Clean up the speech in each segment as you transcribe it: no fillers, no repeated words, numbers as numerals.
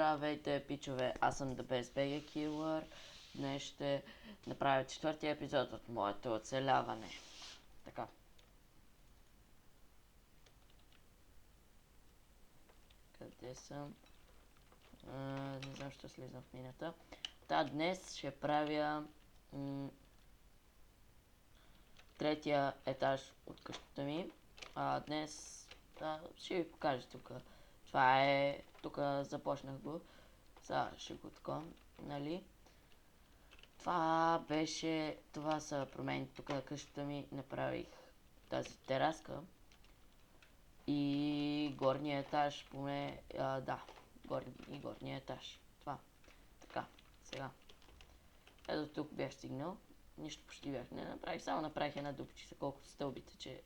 Здравейте, пичове, аз съм The Best Beggar Killer. Днес ще направя четвъртия епизод от моето оцеляване. Така. Къде съм? Не знам, ще слизам в мината. Днес ще правя третия етаж от къщата ми. Днес ще ви покажа тук. Това е... Тук започнах го. Сега ще го така, нали? Това са промени тук на къщата ми. Направих тази тераска. И горния етаж, поне, горния етаж. Това. Така, сега. Ето тук бях стигнал. Нищо почти бях не направих. Само направих една дупчица, колкото стълбите, че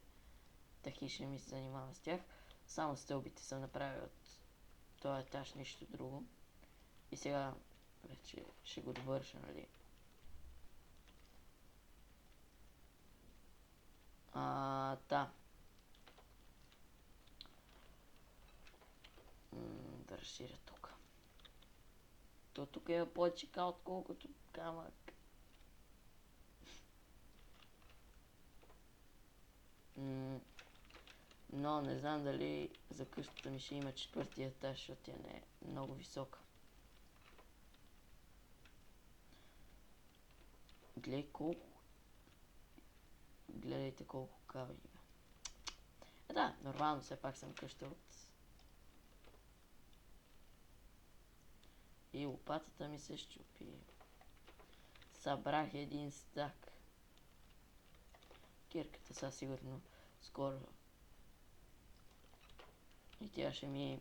Тахиш не ми се занимава с тях. Само стълбите съм направил от този етаж, нищо друго. И сега вече ще го довърша, нали? Да разширя тук. Тук е повече кал, отколкото камък. Но не знам дали за къщата ми ще има четвъртия етаж, защото тя не е много висока. Гледайте колко кави има. Да, нормално, все пак съм къща от... И лопатата ми се щупи. Събрах един стак. Кирката са сигурно скоро. И тя ще ми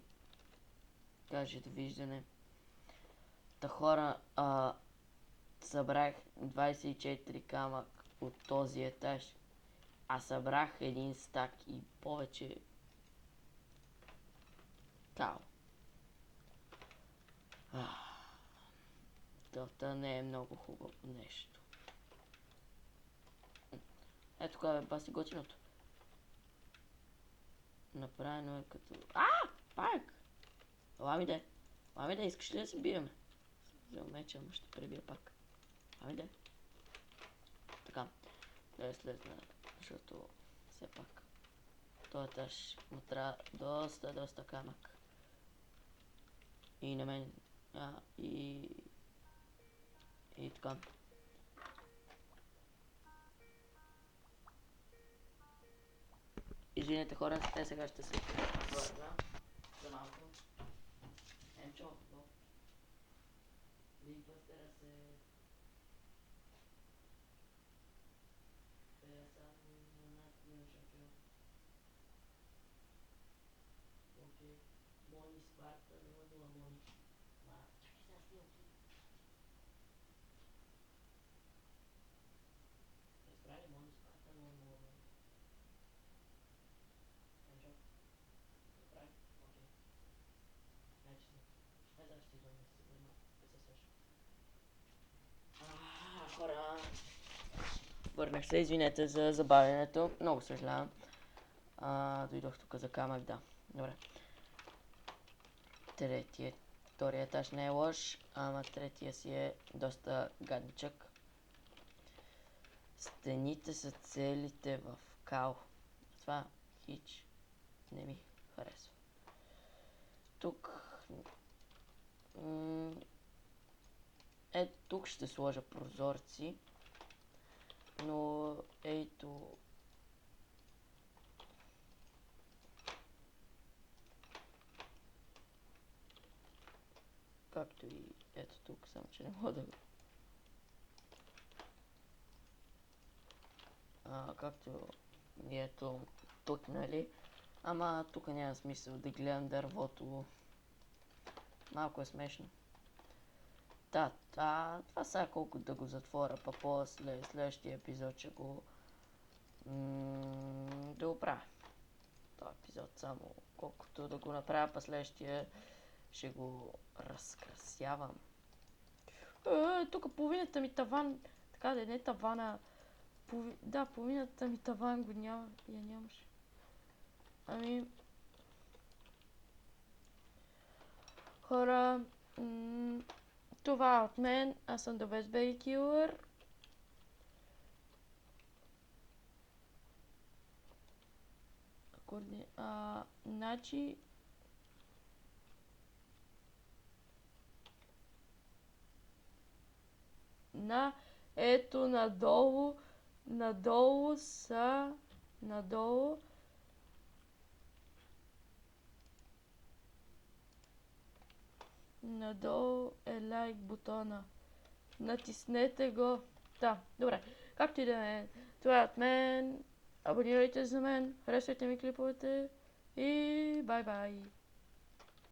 каже довиждане. Хора, събрах 24 камък от този етаж. Събрах един стак и повече кал. Това не е много хубаво нещо. Ето това е баси готиното. Направено е като... Пак! Ламиде, искаш ли да се биеме? Взел меча, но ще пребия пак. Ламиде. Така. Да слезна, защото все пак този етаж му трябва доста камък. И на мен. И така. Извинете хора, те сега ще се върна за малко. Емчо, Лимпъстера се... Окей. Мони Спарта 0-0 Мони. Чакай сега снимам. Разбрали Мони Спарта 0-0 Мони. Енчо. Разбрали? Окей. Значи снимам. Сега ще идвам да се върна. Да се свърши. Хора. Върнах се, извинете за забавянето. Много съжалявам. Дойдох тук за камък, да. Добре. Втория етаж не е лош, ама третия си е доста гадничък. Стените са целите в кал. Това хич не ми харесва. Тук... тук ще сложа прозорци. Но ето... Както и ето тук, само че не мога да... Както и ето тук, нали? Ама тук няма смисъл да гледам дървото. Малко е смешно. Това сега колко да го затворя, па после следващия епизод ще го... да го правя. Това епизод само колкото да го направя, па следващия ще го разкрасявам. Тук половината ми таван, така да не тавана, половината ми таван го няма, я нямаше. Хора, Това е от мен. Аз съм The Best Baby Killer. Значи... Ето надолу. Надолу е лайк бутона. Натиснете го. Да, добре. Както и да е. Това е от мен. Абонирайте за мен. Харесвайте ми клиповете. И бай-бай.